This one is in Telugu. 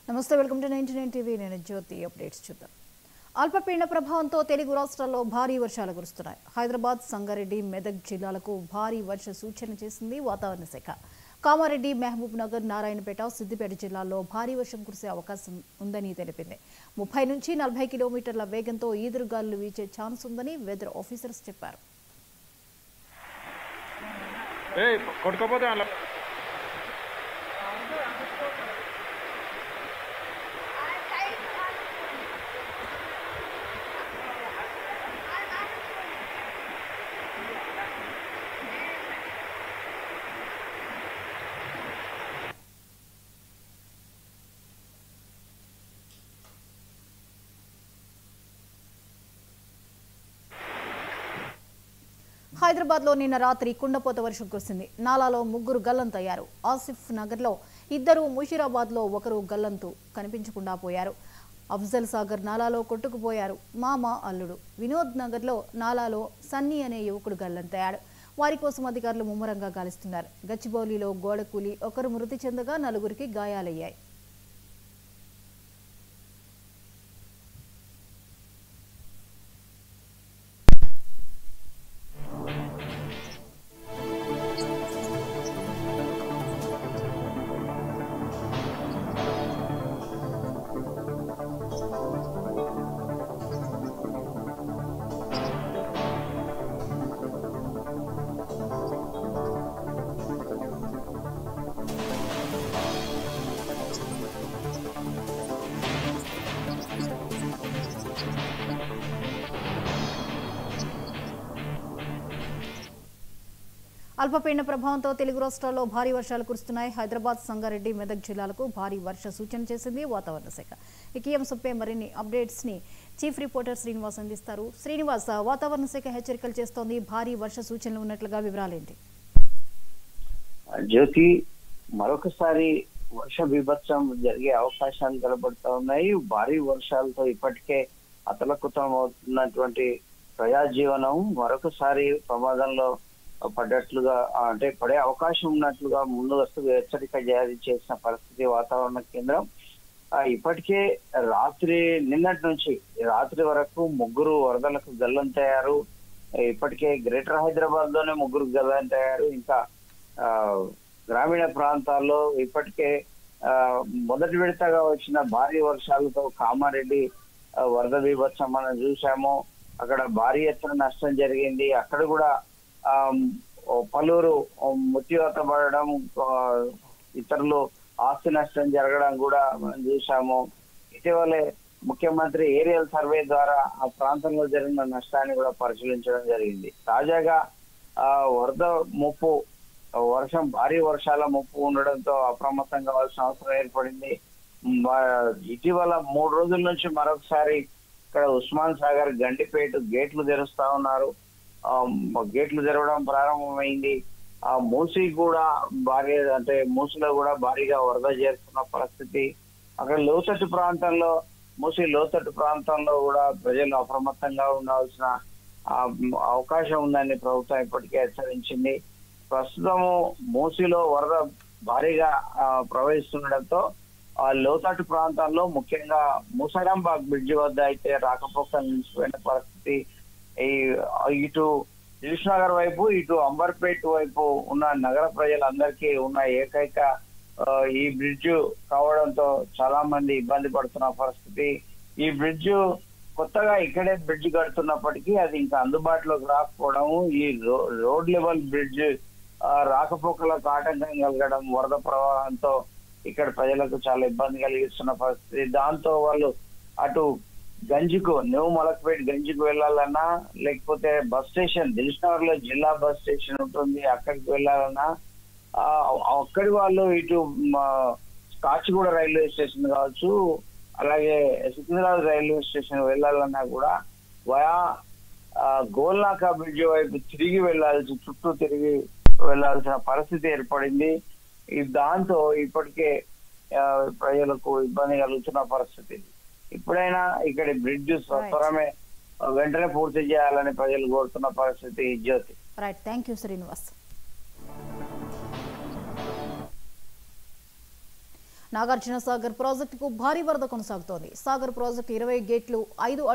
నమస్తే వెల్కమ్ టు 99 టీవీ నేను జ్యోతి అప్డేట్స్ చూద్దాం. అల్పపీడన ప్రభావంతో తెలుగు రాష్ట్రాల్లో భారీ వర్షాలు కురుస్తున్నాయి. హైదరాబాద్, సంగారెడ్డి, మెదక్ జిల్లాలకు భారీ వర్ష సూచన చేసింది వాతావరణ శాఖ. కామారెడ్డి, మహబూబ్ నగర్, నారాయణపేట, సిద్దిపేట జిల్లాల్లో భారీ వర్షం కురిసే అవకాశం ఉందని తెలిపింది. 30 నుంచి 40 కిలోమీటర్ల వేగంతో ఈదురుగాలులు వీచే ఛాన్స్ ఉందని వెదర్ ఆఫీసర్స్ చెప్పారు. హైదరాబాద్లో నిన్న రాత్రి కుండపోత వర్షం కురిసింది. నాలాలో 3 గల్లంతయ్యారు. ఆసిఫ్ నగర్లో 2, ముషీరాబాద్లో 1 గల్లంతు కనిపించకుండా పోయారు. అఫ్జల్ సాగర్ నాలాలో కొట్టుకుపోయారు మామ అల్లుడు. వినోద్ నగర్లో నాలాలో సన్నీ అనే యువకుడు గల్లంతయ్యాడు. వారి కోసం అధికారులు ముమ్మరంగా గాలిస్తున్నారు. గచ్చిబౌలిలో గోడ కూలి 1 మృతి చెందగా 4కి గాయాలయ్యాయి. అల్పపీడన ప్రభావంతో తెలుగు రాష్ట్రాల్లో భారీ వర్షాలు కురుస్తున్నాయి. హైదరాబాద్, సంగారెడ్డి, మెదక్ జిల్లాలకు భారీ వర్ష సూచన చేసింది వాతావరణ శాఖ. ఈ అంశంపై మరిన్ని అప్డేట్స్ ని చీఫ్ రిపోర్టర్ శ్రీనివాస్ అందిస్తారు. శ్రీనివాస్, వాతావరణ శాఖ హెచ్చరికలు చేస్తోంది. భారీ వర్ష సూచనలు ఉన్నట్లుగా వివరాలేంటి? జ్యోతి, మరొకసారి వర్ష బీభత్సం జరిగే అవకాశాలు కనబడుతూ ఉన్నాయి. భారీ వర్షాలతో ఇప్పటికే అతలకుతం అవుతున్నటువంటి ప్రజాజీవనం మరొకసారి ప్రమాదంలో పడ్డట్లుగా, అంటే పడే అవకాశం ఉన్నట్లుగా ముందస్తుగా హెచ్చరిక జారీ చేసిన పరిస్థితి వాతావరణ కేంద్రం. ఇప్పటికే నిన్నటి నుంచి రాత్రి వరకు 3 వరదలకు గల్లంతయ్యారు. ఇప్పటికే గ్రేటర్ హైదరాబాద్ లోనే 3 గల్లంతయ్యారు. ఇంకా గ్రామీణ ప్రాంతాల్లో ఇప్పటికే మొదటి విడతగా వచ్చిన భారీ వర్షాలతో కామారెడ్డి వరద బీభత్సం మనం చూసాము. అక్కడ భారీ ఎత్తున నష్టం జరిగింది. అక్కడ కూడా పలువురు మృత్యువాత పడడం, ఇతరులు ఆస్తి నష్టం జరగడం కూడా మనం చూసాము. ఇటీవలే ముఖ్యమంత్రి ఏరియల్ సర్వే ద్వారా ఆ ప్రాంతంలో జరిగిన నష్టాన్ని కూడా పరిశీలించడం జరిగింది. తాజాగా వరద ముప్పు, భారీ వర్షాల ముప్పు ఉండడంతో అప్రమత్తం కావాల్సిన అవసరం ఏర్పడింది. ఇటీవల 3 రోజుల నుంచి మరొకసారి ఇక్కడ ఉస్మాన్ సాగర్, గండిపేట గేట్లు తెరుస్తా ఉన్నారు. గేట్లు తెరవడం ప్రారంభమైంది. మూసీ కూడా మూసీలో కూడా భారీగా వరద చేరుతున్న పరిస్థితి. అక్కడ మూసీ లోతట్టు ప్రాంతంలో కూడా ప్రజలు అప్రమత్తంగా ఉండాల్సిన అవకాశం ఉందని ప్రభుత్వం ఇప్పటికే హెచ్చరించింది. ప్రస్తుతము మూసీలో వరద భారీగా ప్రవహిస్తుండటంతో లోతట్టు ప్రాంతాల్లో ముఖ్యంగా ముసరాంబాగ్ బ్రిడ్జి వద్ద అయితే రాకపోకలు నిలిచిపోయిన పరిస్థితి. ఇటు దిల్సుఖ్నగర్ వైపు, ఇటు అంబర్పేట వైపు ఉన్న నగర ప్రజలందరికీ ఉన్న ఏకైక ఈ బ్రిడ్జ్ కావడంతో చాలా మంది ఇబ్బంది పడుతున్న పరిస్థితి. ఈ బ్రిడ్జ్ కొత్తగా ఇక్కడే బ్రిడ్జ్ కడుతున్నప్పటికీ అది ఇంకా అందుబాటులోకి రాకపోవడం, ఈ రోడ్ లెవెల్ బ్రిడ్జ్ రాకపోకలకు ఆటంకం కలగడం, వరద ప్రవాహంతో ఇక్కడ ప్రజలకు చాలా ఇబ్బంది కలిగిస్తున్న పరిస్థితి. దాంతో వాళ్ళు అటు న్యూ మలక్పేట్ గంజికు వెళ్ళాలన్నా, లేకపోతే బస్ స్టేషన్ దిల్సుఖ్నగర్ లో జిల్లా బస్ స్టేషన్ ఉంటుంది, అక్కడికి వెళ్ళాలన్నా, అక్కడి వాళ్ళు ఇటు కాచిగూడ రైల్వే స్టేషన్ కావచ్చు, అలాగే సికింద్రాబాద్ రైల్వే స్టేషన్ వెళ్ళాలన్నా కూడా వయా గోల్నాకా బ్రిడ్జ్ వైపు చుట్టూ తిరిగి వెళ్లాల్సిన పరిస్థితి ఏర్పడింది. దాంతో ఇప్పటికే ప్రజలకు ఇబ్బంది కలుగుతున్న పరిస్థితి. ఇప్పుడైనా ఇక్కడ బ్రిడ్జ్ వెంటనే పూర్తి చేయాలని ప్రజలు కోరుతున్న పరిస్థితి. Jyothi, right, thank you Srinivas. Nagarjuna Sagar ప్రాజెక్టుకు భారీ వరద కొనసాగుతోంది. సాగర్ ప్రాజెక్టు 20 గేట్లు 5